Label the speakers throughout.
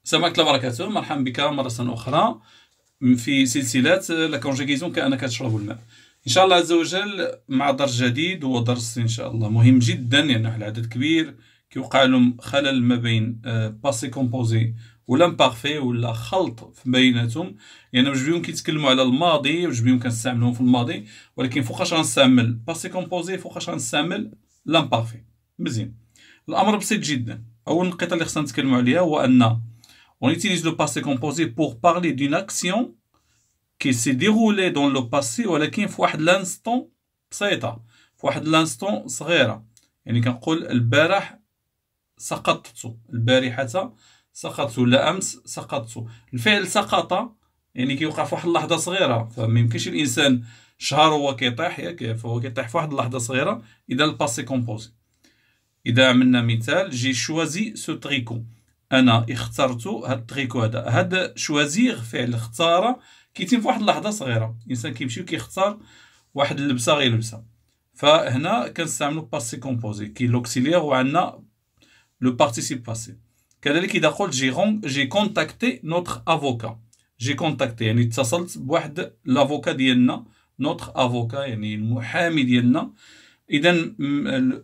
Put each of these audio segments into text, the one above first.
Speaker 1: السلام عليكم ورحمة الله وبركاته. مرحبا بك مرة أخرى في سلسلة لا كونجيغيزون كأنك تشرب الماء. إن شاء الله عز وجل مع درس جديد، هو درس إن شاء الله مهم جدا لأن يعني العدد كبير كيوقع لهم خلل ما بين باسي كومبوزي ولا مبارفي ولا خلط بيناتهم، يعني جوج بيهم كيتكلموا على الماضي وجوج بيهم كنستعملوهم في الماضي، ولكن فوقاش غنستعمل باسي كومبوزي فوقاش غنستعمل لامبارفي. مزيان، الأمر بسيط جدا. أول نقطة اللي خصنا نتكلموا عليها هو أن on utilise le passé composé pour parler d'une action qui s'est déroulée dans le passé ولكن في واحد لانستون بسيطة، في واحد لانستون صغيرة. يعني كنقول البارح سقطت، البارحة سقطت، ولا أمس سقطت. الفعل سقط يعني كيوقع في واحد اللحظة صغيرة، فما يمكنش الإنسان شهر هو كيطيح، ياك؟ فهو كيطيح في واحد اللحظة صغيرة. إذا الباسي كومبوزي، إذا عملنا مثال جي شوازي سو تريكو، انا اخترت هاد التريكو هذا. هاد شوازيغ فعل اختار كيتم في واحد اللحظه صغيره، الانسان كيمشي وكيختار واحد اللبسه غيلبسها. فهنا كنستعملوا باسي كومبوزي كي لوكسيليير وعندنا لو بارتيسيب باسي. كذلك اذا قلت جي كونتاكتي نوتر افوكا، جي كونتاكتي يعني اتصلت بواحد لافوكا ديالنا، نوتر افوكا يعني المحامي ديالنا. اذا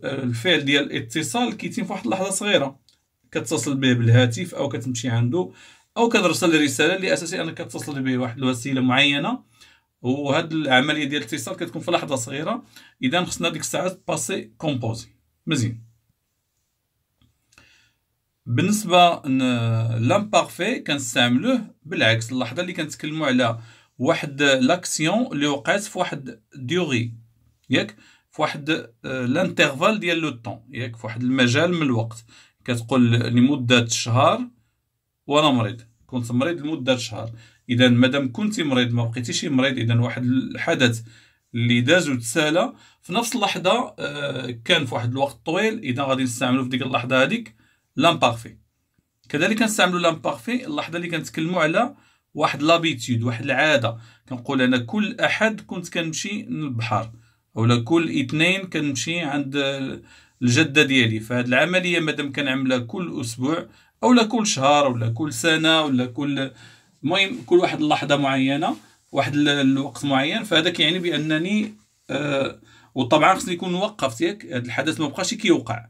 Speaker 1: الفعل ديال الاتصال كيتم في واحد اللحظه صغيره، كتصل به بالهاتف او كتمشي عنده او كترسل رساله اللي اساسي انك كتصل به واحد الوسيله معينه، وهاد العمليه ديال الاتصال كتكون في لحظه صغيره. اذا خصنا ديك الساعات باسي كومبوزي. مزيان، بالنسبه لامبارفي كنستعملوه بالعكس، اللحظه اللي كنتكلموا على واحد لاكسيون اللي وقعت في واحد ديوري، ياك؟ في واحد لانترفال ديال لو طون، ياك؟ في واحد المجال من الوقت. كتقول لمدة شهر وانا مريض، كنت مريض لمدة شهر. اذا مادام كنتي مريض ما بقيتيش مريض، اذا واحد الحدث اللي داز وتسالى في نفس اللحظة كان في واحد الوقت طويل، اذا غادي نستعملو في ديك اللحظة هذيك لامبارفي. كذلك كنستعملو لامبارفي اللحظة اللي كنتكلمو على واحد لابيتود، واحد العادة. كنقول انا كل احد كنت كنمشي للبحر، اولا كل اثنين كنمشي عند الجدة ديالي. فهاد العملية مادام كنعملها كل أسبوع أولا كل شهر أولا كل سنة ولا المهم كل واحد اللحظة معينة، واحد الوقت معين، فهذا كيعني بأنني وطبعا خصني نكون وقفت، ياك؟ هاد الحدث ما بقاش كيوقع،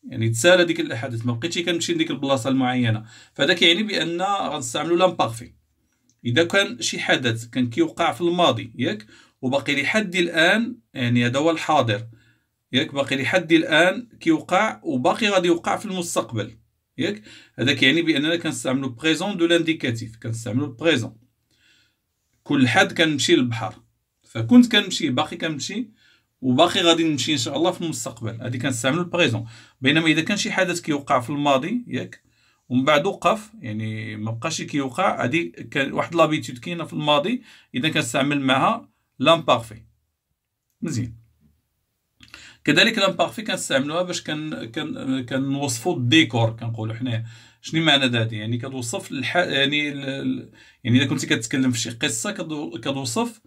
Speaker 1: يعني تسالى ديك الحدث، ما بقيتش كنمشي لديك البلاصة المعينة. فهذا كيعني بأن غنستعملو لامبارفي. إذا كان شي حدث كان كيوقع في الماضي، ياك؟ وباقي لحد الآن، يعني هذا هو الحاضر، ياك؟ باقي لحد الان كيوقع وباقي غادي يوقع في المستقبل، ياك؟ هذا كيعني باننا كنستعملو بريزون دو لانديكاتيف، كنستعملو البريزون. كل حد كنمشي للبحر، فكنت كنمشي، باقي كنمشي، وباقي غادي نمشي ان شاء الله في المستقبل، هذه كنستعملو البريزون. بينما اذا كان شي حدث كيوقع في الماضي، ياك؟ ومن بعد وقف، يعني ما بقاش كيوقع، هذه واحد لابيتود كاينه في الماضي، اذا كنستعمل معها لامبارفي. مزيان، كذلك لامبارفي كنستعملوها باش كنوصفوا الديكور. كنقولوا حنايا شنو معنى هذا؟ يعني كتوصف يعني اذا كنتي كتكلم في شي قصه كتوصف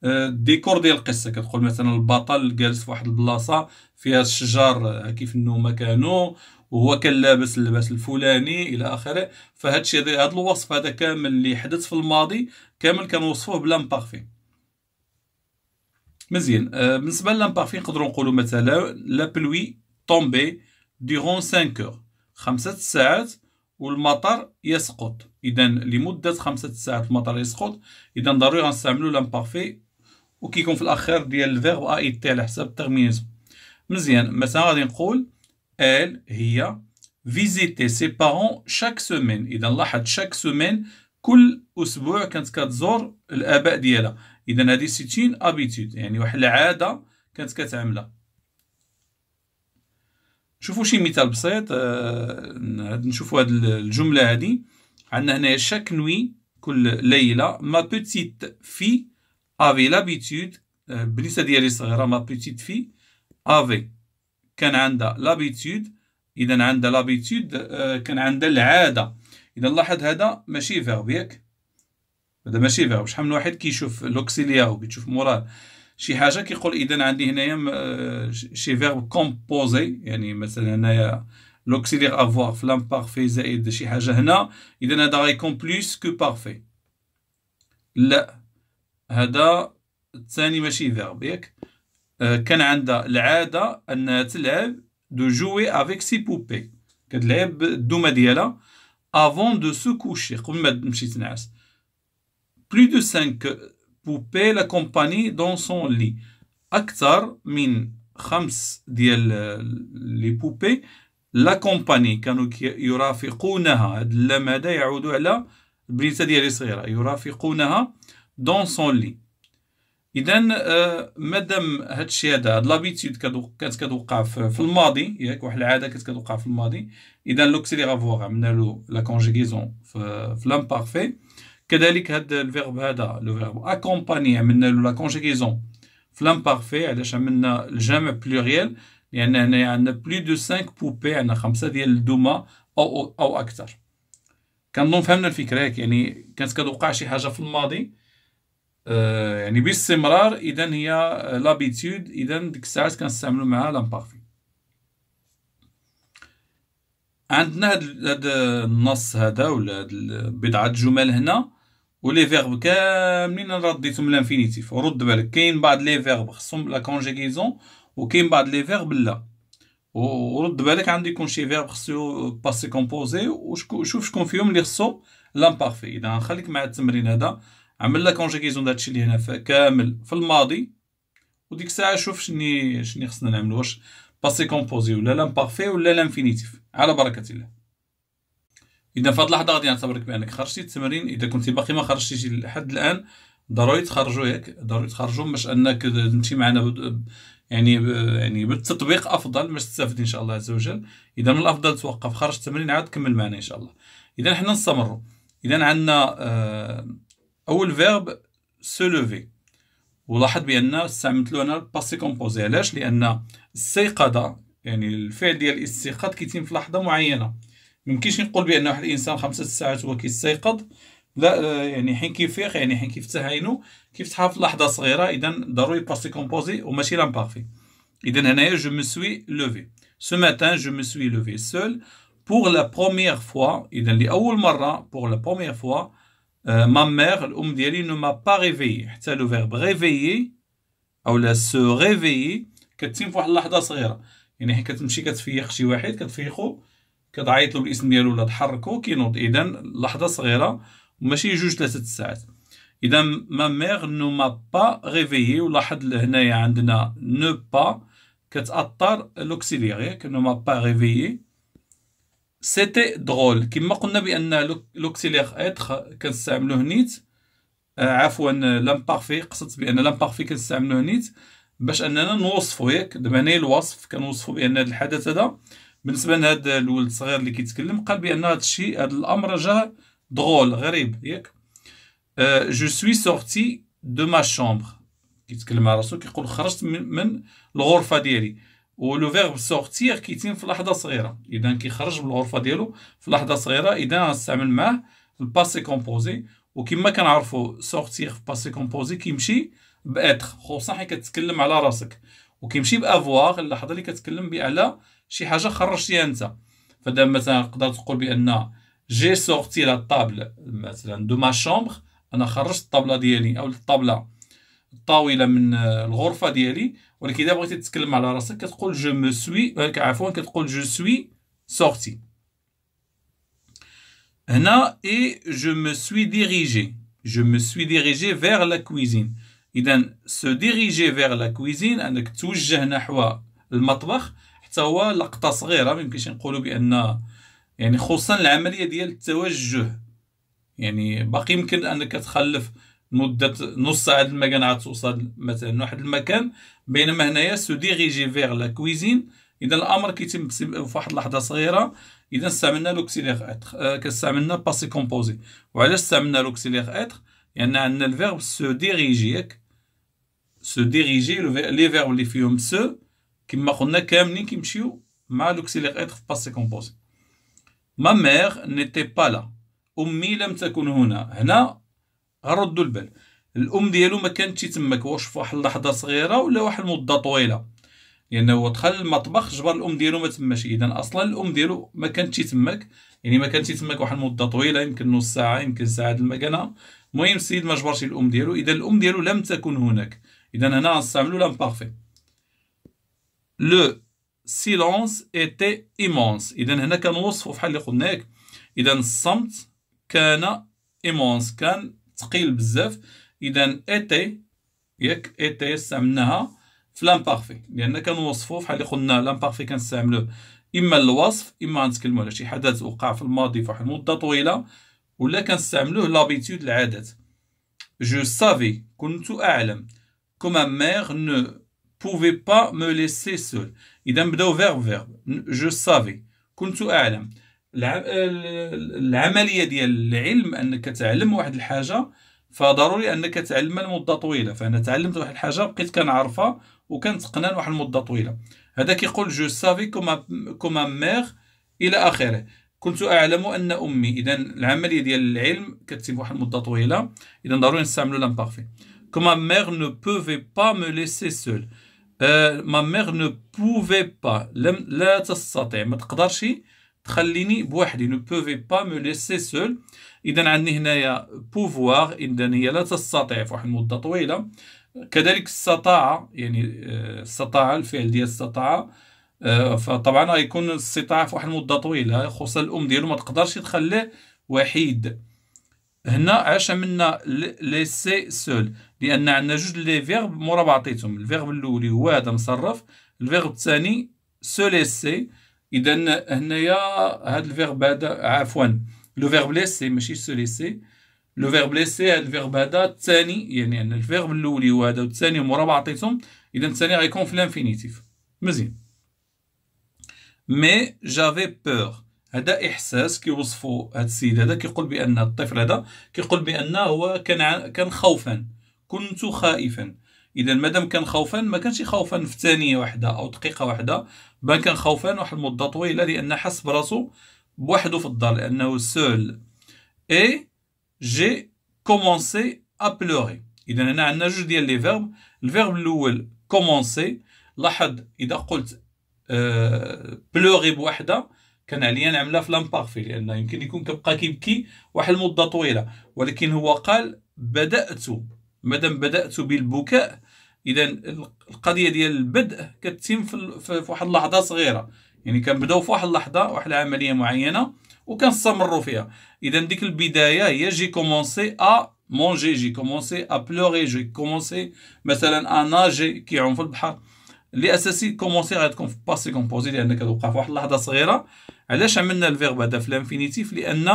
Speaker 1: الديكور ديال القصه. كتقول مثلا البطل جالس في واحد البلاصه فيها الشجر كيف النومه كانوا، وهو كان لابس اللباس الفلاني الى اخره. فهاد الشيء، هذا الوصف هذا كامل اللي حدث في الماضي كامل كنوصفوه بلامبارفي. مزيان، بالنسبه للامبارفي نقدروا نقولوا مثلا لا بلوي طومبي دورون 5 اور، 5 ساعات والمطر يسقط. اذا لمده 5 ساعات المطر يسقط، اذا ضروري غنستعملوا لامبارفي، وكيكون في الاخير ديال الفيرب ا اي تي على حساب الترمينيزم. مزيان، مثلا غادي نقول ال هي فيزيتي سي بارون شاك سومين. اذا لاحظ شاك سومين كل اسبوع كانت كتزور الاباء ديالها. اذا هذه سيتين ابيتود، يعني واحد العاده كانت كتعملها. شوفوا شي مثال بسيط، نشوفوا هذه الجمله هذه. عندنا هنا شاك نوي، كل ليله، ما بوتيت في افي لابيتود، بنيته ديالي صغيره، ما بوتيت في افي كان عندها لابيتود. اذا عندها لابيتود كان عندها العاده. اذا لاحظ هذا ماشي فيرب، ياك؟ هذا ماشي فيرب. شحال من واحد كيشوف لوكسيليير وكيشوف موراه شي حاجه كيقول اذا عندي هنايا شي فيرب كومبوزي، يعني مثلا هنايا لوكسيليغ افوار في لامبارفي زائد شي حاجة هنا، إذا هذا غيكون بلوس كو بارفي. لا، هذا الثاني ماشي فيرب ياك. كان عندها العادة أنها تلعب دو جوي افيك سي بوبي، كتلعب الدومة ديالها افون دو سو كوشي، قبل ما تمشي تنعس. بلو دو 5 بوبي لا كومباني دون سون لي، أكثر من 5 ديال لي بوبي لا كومباني كانوا يرافقونها. هاد اللام هذا يعود على البنيته ديالي صغيرة، يرافقونها دون سون لي. إذا مادام هادشي هذا هاد لابيتود كانت كتوقع في الماضي ياك، واحد العادة كانت كتوقع في الماضي، إذا لوكسيليغ افوار عملنا له لا كونجيغيزون في لامبارفي. كذلك هاد الفيرب هذا لو فيرب اكومباني عملنا له لا كونجيغيزون في لامبارفي. علاش عملنا الجمع بلوريال؟ لأن هنايا عندنا بلو دو 5 بوبي، عندنا 5 ديال الدمى أو أكثر. كنظن فهمنا الفكرة ياك، يعني كانت كتوقع شي حاجة في الماضي يعني باستمرار، إذا هي لابيتود، إذا ديك الساعات كنستعملو معها لامبارفي. عندنا هاد النص هذا ولا هاد بضعة جمل هنا، ولي فيرب كاملين انا رديتهم لانفينيتيف. ورد بالك كاين بعض لي فيرب خصهم لا كونجيغيزون، وكاين بعض لي فيرب لا. ورد بالك عنده يكون شي فيرب خصو باسي كومبوزي، وشوف شكون فيهم اللي خصو لامبارفي. اذا خليك مع التمرين هذا، عمل لا كونجيغيزون داكشي اللي هنا كامل في الماضي، وديك الساعه شوف شني خصنا نعملو، واش باسي كومبوزي ولا لامبارفي ولا لانفينيتيف، على بركه الله. اذا في هاد اللحظه غادي نعتبرك بانك خرجتي التمرين. اذا كنتي باقي ما خرجتيش لحد الان، ضروري تخرجوا ياك، ضروري تخرجوا باش انك تمشي معنا يعني بالتطبيق افضل باش تستافد ان شاء الله عز وجل. اذا من الافضل توقف، خرج التمرين عاد كمل معنا ان شاء الله. اذا حنا نستمروا. اذا عندنا اول فيرب سو لوفي، ولاحظ بان استعملت له انا الباسي كومبوزي. علاش؟ لان استيقظ، يعني الفعل ديال الاستيقاظ كيتم في لحظه معينه. ميمكنش نقول بان واحد الانسان 5 ساعات هو كيستيقظ، لا، يعني حين كيفيق، يعني حين كيفتح عينو كيفتحها في لحظه صغيره. اذا ضروري باسي كومبوزي وماشي لامبارفي. اذا هنايا جو مو سوي لوفي، سو ماتان جو مو سوي لوفي سول بور لا بروميير فوا. اذا لاول مره، بور لا بروميير فوا، ما مير الام ديالي نو ما با ريفيي. حتى لو فيرب ريفيي او لا سو ريفيي كتتم في واحد اللحظه صغيره. يعني حين كتمشي كتفيق شي واحد، كتفيقو، كتعيط له بالاسم ديالو ولا تحركو كينوض. اذا لحظه صغيره وماشي 2-3 ساعات. اذا ما مير نو ما با ريفيي، ولاحظ هنايا عندنا نو با كتاثر لوكسيليير ياك، نو ما با ريفيي. سيتي درول، كما قلنا بان لوكسيليير اتر كنستعملوه نيت، عفوا لامبارفي، قصدت بان لامبارفي كنستعملوه نيت باش اننا نوصفو ياك. دابا هنايا الوصف كنوصفو بان هذا الحدث هذا بالنسبه لهذا الولد الصغير اللي كيتكلم، قال بان هذا الشيء، هذا الامر جا درول، غريب ياك. جو سوي سورتي دو ما شومبر، كيتكلم على راسو، كيقول خرجت من الغرفه ديالي. ولو فيرب سورتير كيتم في لحظه صغيره، اذا كيخرج من الغرفه ديالو في لحظه صغيره. اذا غنستعمل معاه الباسي كومبوزي. وكما كنعرفوا سورتير في باسي كومبوزي كيمشي باتر، خصوصا حين كتكلم على راسك، وكيمشي بافواغ اللحظه اللي كتكلم على شي حاجه خرجتيها انت. فدابا مثلا تقدر تقول بان جي سورتي لا طابل مثلا دو ما شومبر، انا خرجت الطابله ديالي او الطاوله من الغرفه ديالي. ولكن اذا بغيتي تتكلم على راسك كتقول جو مو سوي، عفوا كتقول جو سوي سورتي. هنا اي جو مو سوي ديريجي، جو مو سوي ديريجي فيغ لا كويزين. اذا سو ديريجي فيغ لا كويزين، انك توجه نحو المطبخ، حتى هو لقطه صغيره. ما يمكنش نقولوا بان يعني خصوصا العمليه ديال التوجه، يعني باقي يمكن انك تخلف مده نص ساعه لما كان عاد توصل مثلا واحد المكان، بينما هنايا سو ديريجي فيغ لا كويزين. اذا الامر كيتم في واحد اللحظه صغيره. اذا استعملنا لوكسيليغ اتر، كاستعملنا باسي كومبوزي. وعلاش استعملنا لوكسيليغ اتر؟ لان عندنا الفيرب سو ديريجي ياك، سو ديريجي لي فيرب اللي فيهم سو كما قلنا كاملين كيمشيو مع لوكسيليغ اتر في باسي كومبوزي. ما مير نيتي با لا، امي لم تكن هنا. هنا غردوا البال، الام ديالو ما كانتش تماك، واش في واحد اللحظه صغيره ولا واحد المده طويله. لانه هو دخل المطبخ جبر الام ديالو ما تماش، اذا اصلا الام ديالو ما كانتش تماك، يعني ما كانتش تماك واحد المده طويله، يمكن نص ساعه يمكن ساعه المكانه. المهم السيد ما جبرش الام ديالو، اذا الام ديالو لم تكن هناك، اذا هنا غنستعملوا لامبارفي. لو سيلونس ايتي ايمونس، اذا هنا كنوصفوا بحال اللي قلنا ياك، اذا الصمت كان ايمونس كان ثقيل بزاف، اذا ايتي ياك ايتي استعملناها في لامبارفي، لان كنوصفوا بحال اللي قلنا لامبارفي كنستعملوه اما للوصف، اما غنتكلموا على شي حدث وقع في الماضي في واحد المده طويله، ولا كنستعملوه لابيتود العادات. جو سافي كنت اعلم، كوما مير نو بوفي با مو ليسي سول، اذا بداو فيرب جو سافي كنت اعلم. العمليه ديال العلم انك تعلم واحد الحاجه، فضروري انك تعلمها لمده طويله، فانا تعلمت واحد الحاجه بقيت كنعرفها وكنتقنها لواحد المده طويله. هذا كيقول جو سافي كوما مير الى اخره، كنت اعلم ان امي، اذا العمليه ديال العلم كتتم واحد المده طويله، اذا ضروري نستعملوا لامبارفي. كوما مير نو بوفي با مو ليسي سول، ما مير نو بوفي با لا تستطيع ما تقدرش تخليني بوحدي، نو بوفي با مو ليسي سول، اذا عندي هنايا بوفوار، اذا هي لا تستطيع في واحد المده طويله. كذلك استطاع، يعني استطاع الفعل ديال استطاع، فطبعا غيكون الاستطاعة في واحد المدة طويلة، خصوصا الأم ديالو ما تقدرش تخليه وحيد. هنا علاش عملنا ليسي سول؟ لأن عندنا جوج لي فيرب مورا بعضيتهم، الفيرب الأولي هو هذا مصرف، الفيرب الثاني سو ليسي، إذا هنايا هذا الفيرب هذا عفوا لو فيرب ليسي ماشي سو ليسي، لو فيرب ليسي هذا الفيرب هذا الثاني، يعني أن الفيرب الأولي هو هذا والثاني مورا بعضيتهم، إذا الثاني غيكون في لانفينيتيف. مزيان. مي جافي بور، هذا احساس كيوصفوا هذا السيد هذا، كيقول بان الطفل هذا كيقول بان هو كان خوفا، كنت خائفا. اذا مادام كان خوفا ما كانش خوفا في ثانيه واحده او دقيقه واحده، بل كان خوفا واحد المده طويله، لان حس براسو بوحده في الدار، لانه سول. اي جي كومونسي ا بلوري، اذا هنا عندنا جوج ديال لي فيرب. الفيرب الاول كومونسي، لاحظ اذا قلت بلوغي بوحده كان عليا نعملها في لامبارفي، لان يمكن يكون كيبقى كيبكي واحد المده طويله، ولكن هو قال بدات، مادام بدات بالبكاء، اذا القضيه ديال البدء كتتم في واحد اللحظه صغيره، يعني كنبداو في واحد اللحظه واحد العمليه معينه وكنستمروا فيها. اذا ديك البدايه هي جي كومونسي ا مونجي، جي كومونسي ا بلوغي، جي كومونسي مثلا اناجي كيعوم في البحر. اللي اساسي كومونسي غتكون في باسي كومبوزي، لان كتوقع في واحد اللحظه صغيره. علاش عملنا الفيرب هذا في الانفينيتيف؟ لان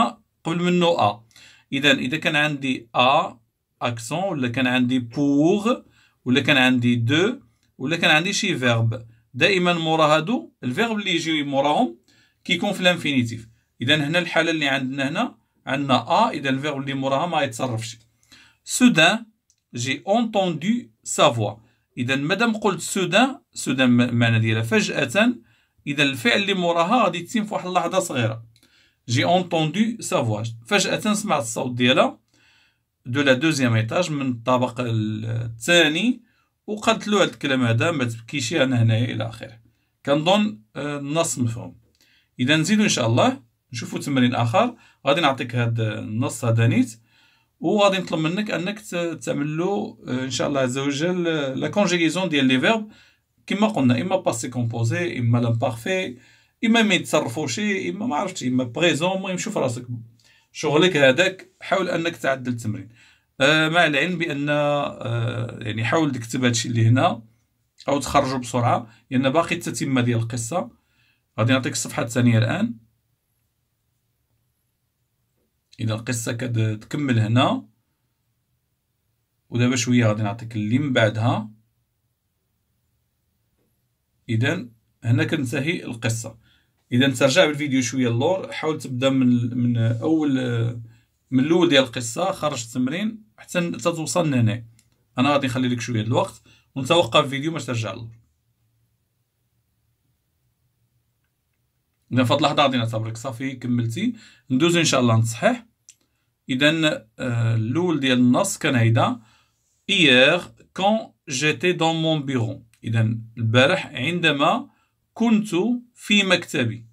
Speaker 1: قبل منه ا، اذا كان عندي ا اكسون، ولا كان عندي بوغ، ولا كان عندي دو، ولا كان عندي شي فيرب، دائما مورا هادو الفيرب اللي يجي موراهم كيكون في الانفينيتيف. اذا هنا الحاله اللي عندنا هنا عندنا ا، اذا الفيرب اللي موراها ما يتصرفش. سودان جي اونتوندو سا فوا، اذا مادام قلت سودان المعنى ديالها فجأة، اذا الفعل اللي موراها غادي يتم في واحد اللحظة صغيرة. جي اونتوندو سا فوا، فجأة سمعت الصوت ديالها، دو لا دوزيام ايطاج، من الطابق الثاني، وقالت له هذا الكلام هذا ما تبكيش انا هنايا الى اخره. كنظن النص مفهوم. اذا نزيدو ان شاء الله نشوفوا تمرين اخر، غادي نعطيك هذا النص هذا نيت، وغادي نطلب منك انك تعمل له ان شاء الله عز وجل لا كونجيغيزون ديال لي فيرب كما قلنا، اما باسي كومبوزي، اما لامبارفي، اما ما يتصرفوش، اما ما عرفتش، اما بريزون. المهم شوف راسك شغلك هذاك، حاول انك تعدل التمرين، مع العلم بان يعني حاول تكتب هادشي اللي هنا او تخرجوا بسرعه، لان باقي التتمه ديال القصه. غادي نعطيك الصفحه الثانيه الان. إذا القصة كتكمل هنا، ودابا شوية غادي نعطيك اللي من بعدها. إذا هنا كتنتهي القصة. إذا ترجع بالفيديو شوية اللور، حاول تبدا من من الأول ديال القصة، خرج التمرين حتى توصل لهنا. أنا غادي نخلي لك شوية الوقت ونتوقف الفيديو باش ترجع اللور. إذا فهاد اللحظة غادي نعتبرك صافي كملتي، ندوزو إن شاء الله نتصحيح. إذا الأول ديال النص كان هيدا: Hier, quand j'étais dans mon bureau. إذا البارح عندما كنت في مكتبي.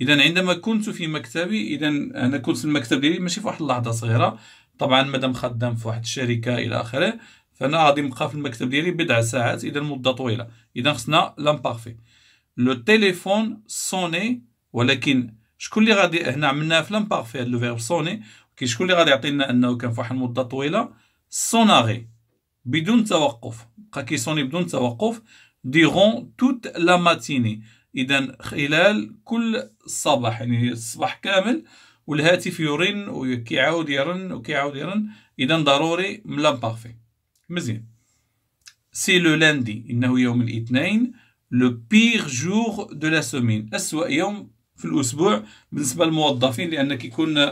Speaker 1: إذا عندما كنت في مكتبي، إذا أنا كنت في المكتب ديالي ماشي في واحد اللحظة صغيرة. طبعا مادام خدام في واحد الشركة إلى آخره، فأنا غادي نبقى في المكتب ديالي بضع ساعات، إذا مدة طويلة. إذا خصنا لامبارفي. لو تيليفون سوني، ولكن شكون اللي غادي هنا عملناها في لامبارفي هاد لو فيرب سوني، كاين شكون اللي غادي يعطينا أنه كان في واحد المدة طويلة؟ سوناغي، بدون توقف، بقى كيصوني بدون توقف ديغون توت لا ماتيني. إذا خلال كل الصباح، يعني الصباح كامل والهاتف يرن وكيعاود يرن وكيعاود يرن. إذا ضروري من لامبارفي. مزيان. سي لو لاندي، إنه يوم الاثنين. لو بيغ جور دو لا سومين، أسوأ يوم في الأسبوع بالنسبة للموظفين، لأن كيكون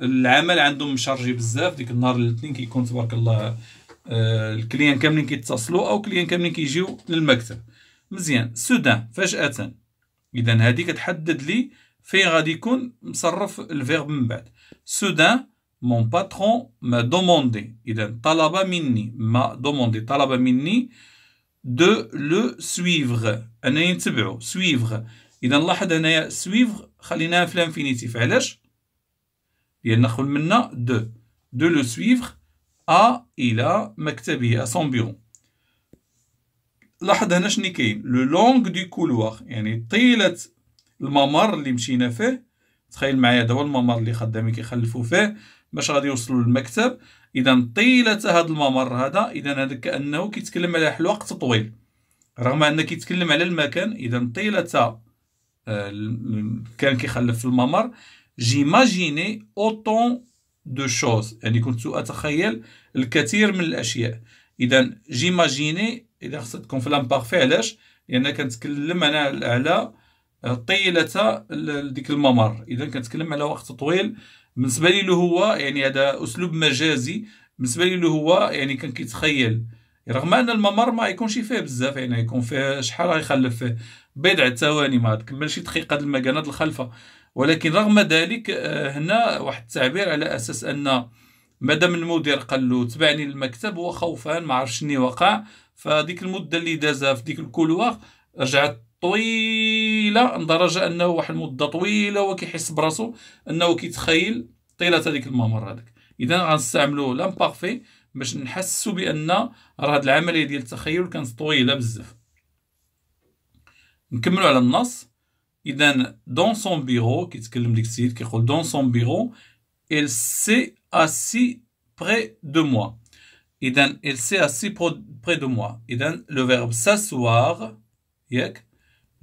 Speaker 1: العمل عندهم مشارجي بزاف. ديك النهار الاثنين كيكون تبارك الله الكليان كاملين كيتصلوا او كليان كاملين كيجيو للمكتب. مزيان. سودان، فجأة. اذا هذه كتحدد لي فين غادي يكون مصرف الفيرب من بعد. سودان مون باترون ما دوموندي، اذا طلب مني، ما دوموندي طلب مني دو لو سويفغ، انني نتبعو. سويفغ، اذا لاحظ هنايا سويفغ خليناها في الانفينيتيف. علاش؟ لان ناخذ منا دو لو سويفغ إلى مكتبه، à son bureau. لاحظ هنا شنو كاين؟ لو لونغ دو كولوار، يعني طيلة الممر اللي مشينا فيه. تخيل معايا هذا هو الممر اللي خدامين كيخلفوا فيه باش غادي يوصلوا للمكتب. إذا طيلة هذا الممر هذا، إذا هذا كأنه كيتكلم على واحد الوقت طويل، رغم أنه كيتكلم على المكان. إذا طيلة كان كيخلف في الممر. جيماجيني أوتون دو شوز، يعني كنت أتخيل الكثير من الأشياء. إذا جيماجيني إذا خصها تكون في لامبارفي. علاش؟ لأن كنتكلم أنا على طيلة ديك الممر. إذا كنتكلم على وقت طويل بالنسبة لي له هو، يعني هذا أسلوب مجازي بالنسبة لي له هو، يعني كان كيتخيل. رغم أن الممر ما يكونش فيه بزاف، يعني يكون فيه شحال غيخلف فيه بضع ثواني، ما تكملش دقيقة المكانات الخلفة. ولكن رغم ذلك هنا واحد التعبير على أساس أن مادام المدير قال له تبعني للمكتب، هو خوفان ما عرفش شنو وقع. فديك المدة اللي دازها في ديك الكولوار رجعت طويلة، لدرجة أنه واحد المدة طويلة هو كيحس براسو أنه كيتخيل طيلة هذيك الممر هذاك. إذا غنستعملو لامبارفي باش نحسو بأن راه هاد العملية ديال التخيل كانت طويلة بزاف. نكملو على النص. إذا دون سون بيرو، كيتكلم ديك السيد كيقول دون سون بيرو il s'est assis près de moi. إذا il s'est assis près de moi. إذا le verbe s'asseoir، ياك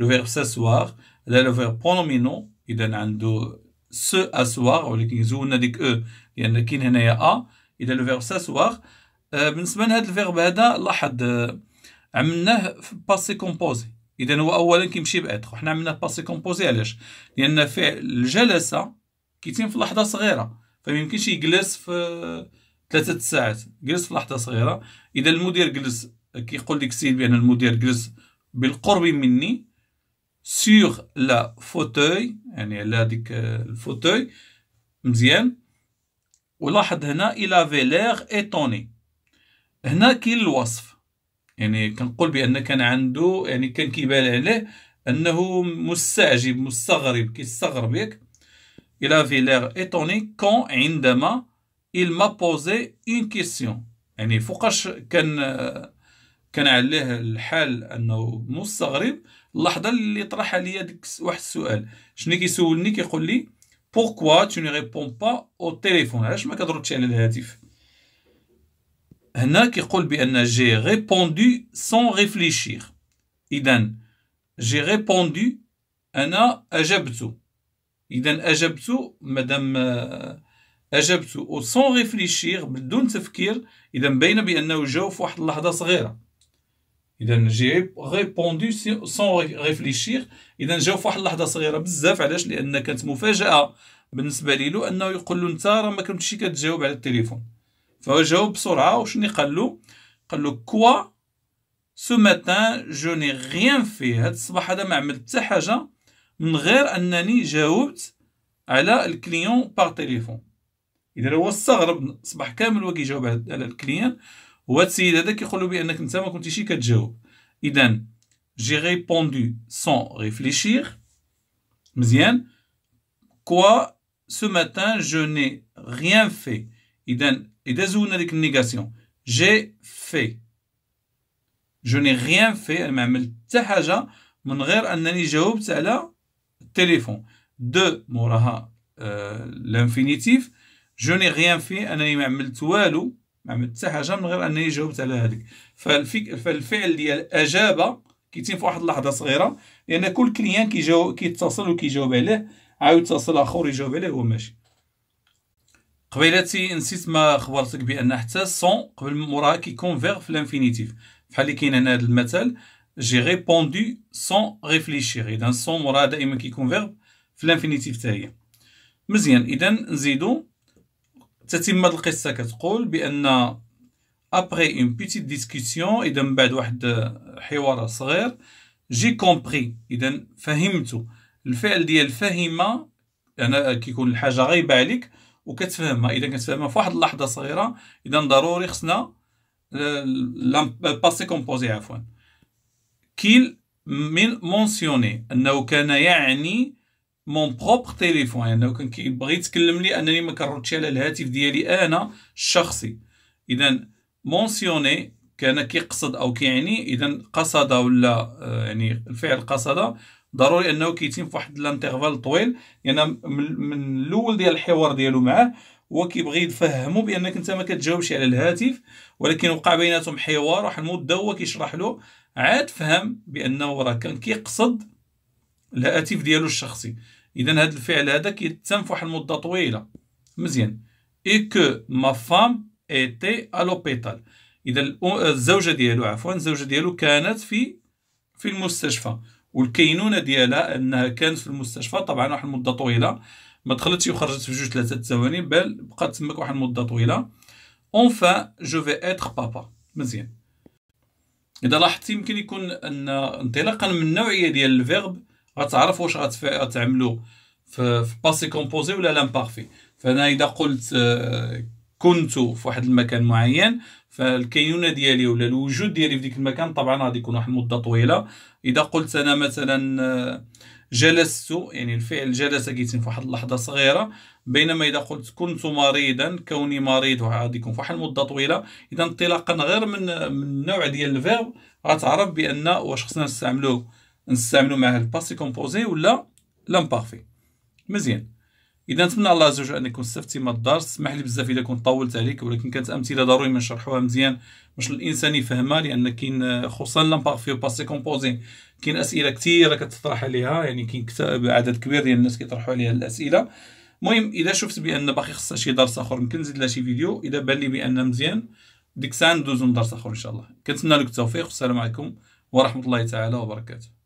Speaker 1: le verbe s'asseoir هذا le verbe pronominal. إذا عنده se asseoir، ولكن زولنا ديك او لأن كاين هنايا ا. إذا le verbe s'asseoir بالنسبة لهذا الفيرب هذا لاحظ عملناه في باسي كومبوزي. إذا هو أولا كيمشي بإتر، وحنا عملناه باسي كومبوزي. علاش؟ لأن فعل الجلسة كيتم في لحظة صغيرة، فميمكنش يجلس في 3 ساعات، جلس في لحظة صغيرة. إذا المدير جلس، كيقول ديك السيد بأن المدير جلس بالقرب مني سور لا فوتوي، يعني على ديك الفوتوي. مزيان. ولاحظ هنا il avait l'air étonné. هنا كاين الوصف، يعني كنقول بأن كان عنده، يعني كان كيبان عليه أنه مستعجب مستغرب، كيستغرب ياك. il avait l'air étonné quand عندما il m'a posé une question، يعني فوقاش كان عليه الحال أنه مستغرب اللحظة اللي طرح عليا ديك واحد السؤال. شنو كيسولني؟ كيقول لي pourquoi tu ne réponds pas au téléphone، علاش ما كتردش على الهاتف. هنا كيقول بأن j'ai répondu sans réfléchir. إذا j'ai répondu أنا أجبت. إذا أجبت مادام أجبت sans réfléchir بدون تفكير، إذا باين بأنه جاوب في واحد اللحظة صغيرة. إذا j'ai répondu sans réfléchir، إذا جاوب في واحد اللحظة صغيرة بزاف. علاش؟ لأن كانت مفاجأة بالنسبة له أنه يقول له أنت راه ما كنتش كتجاوب على التليفون. فهو جاوب بسرعة. وشنو قال له؟ قال له كوا سو ماتان جو ني ريان في، هاد الصباح هذا ما عملت حتى حاجة من غير أنني جاوبت على الكليون باغ تليفون. إذا هو استغرب صباح كامل هو كيجاوب على الكليان، وهاد السيد هذا كيقول له بأنك أنت ما كنتيش كتجاوب. إذن j'ai répondu sans réfléchir. مزيان. Quoi ce matin je n'ai rien fait. إذا زودنا ديك النيغاسيون j'ai fait je n'ai rien fait، أنا ما عملت حتى حاجة من غير أنني جاوبت على التليفون. دو موراها لانفينيتيف je n'ai rien fait، أنني ما عملت والو، ما عملت حتى حاجة من غير أنني جاوبت على هذيك. فالفعل ديال أجاب كيتم في واحد اللحظة صغيرة، لأن كل كليان كيتصل وكيجاوب عليه، عاود يتصل آخر يجاوب عليه هو ماشي. قبيلاتي نسيت ما خبرتك بأن حتى سون قبل موراها كيكون فيغ في الانفينيتيف، بحال اللي كاين هنا هذا المثل جي ريبوندو سون ريفليشيغ. إذا سون موراها دائما كيكون فيغ في الانفينيتيف حتى هي. مزيان. إذا نزيدو تتمة القصة كتقول بأن après une petite discussion، إذا من بعد واحد حوار صغير، j'ai compris، إذا فهمت. الفعل ديال فهم أنا كيكون الحاجة غايبة عليك وكتفهمها، إذا كتفهمها في واحد اللحظة صغيرة، إذا ضروري خصنا الباسي كومبوزي عفوا. كيل من مونسيوني أنه كان يعني مون بروبر تيليفون، يعني أنه كان كيبغي يتكلم لي أنني ما كنردش على الهاتف ديالي أنا الشخصي. إذا مونسيوني كان كيقصد أو كيعني، إذا قصد ولا يعني الفعل قصد ضروري أنه كيتم في واحد الانترفال طويل، يعني من الأول ديال الحوار ديالو معاه هو كيبغي يفهمو بأنك أنت ما كتجاوبش على الهاتف، ولكن وقع بيناتهم حوار واحد المدة هو كيشرح له، عاد فهم بأنه راه كان كيقصد الهاتف ديالو الشخصي. إذا هذا الفعل هذا كيتم في واحد المدة طويلة. مزيان. إي كو ما فام إيتي أ لوبيتال، إذا الزوجة ديالو عفوا الزوجة ديالو كانت في المستشفى، والكينونة ديالها أنها كانت في المستشفى طبعا واحد المدة طويلة، ما دخلتش وخرجت في 2-3 ثواني، بل بقات تماك واحد المدة طويلة. أونفان جو في إتر بابا. مزيان. إذا لاحظت يمكن يكون أن انطلاقا من النوعية ديال الفيرب غتعرف واش غتعملو في باسي كومبوزي ولا لامبارفي. فأنا إذا قلت كنت في واحد المكان معين، فالكينونة ديالي ولا الوجود ديالي في ديك المكان طبعا غادي يكون واحد المدة طويلة. إذا قلت أنا مثلا جلست، يعني الفعل جلس كيتم في واحد اللحظة صغيرة، بينما إذا قلت كنت مريضا، كوني مريض غادي يكون في واحد المدة طويلة. إذا انطلاقا غير من النوع ديال الفيرب غتعرف بأن واش خصنا نستعملو معاه الباسي كومبوزي ولا لامبارفي. مزيان. إذا نتمنى الله عز وجل أنكم استفدتي من الدرس. اسمح لي بزاف إذا كنت طولت عليك، ولكن كانت أمثلة ضروري ما نشرحوها مزيان باش الإنسان يفهمها، لأن كاين خصوصا لامبارفي وباسي كومبوزي كاين أسئلة كثيرة كتطرح عليها، يعني كاين عدد كبير ديال الناس كيطرحوا عليها الأسئلة. المهم إذا شفت بأن باقي خصها شي درس آخر يمكن نزيد لها شي فيديو، إذا بان لي بأن مزيان ديك الساعة ندوزو لدرس آخر إن شاء الله. كنتمنى لك التوفيق، والسلام عليكم ورحمة الله تعالى وبركاته.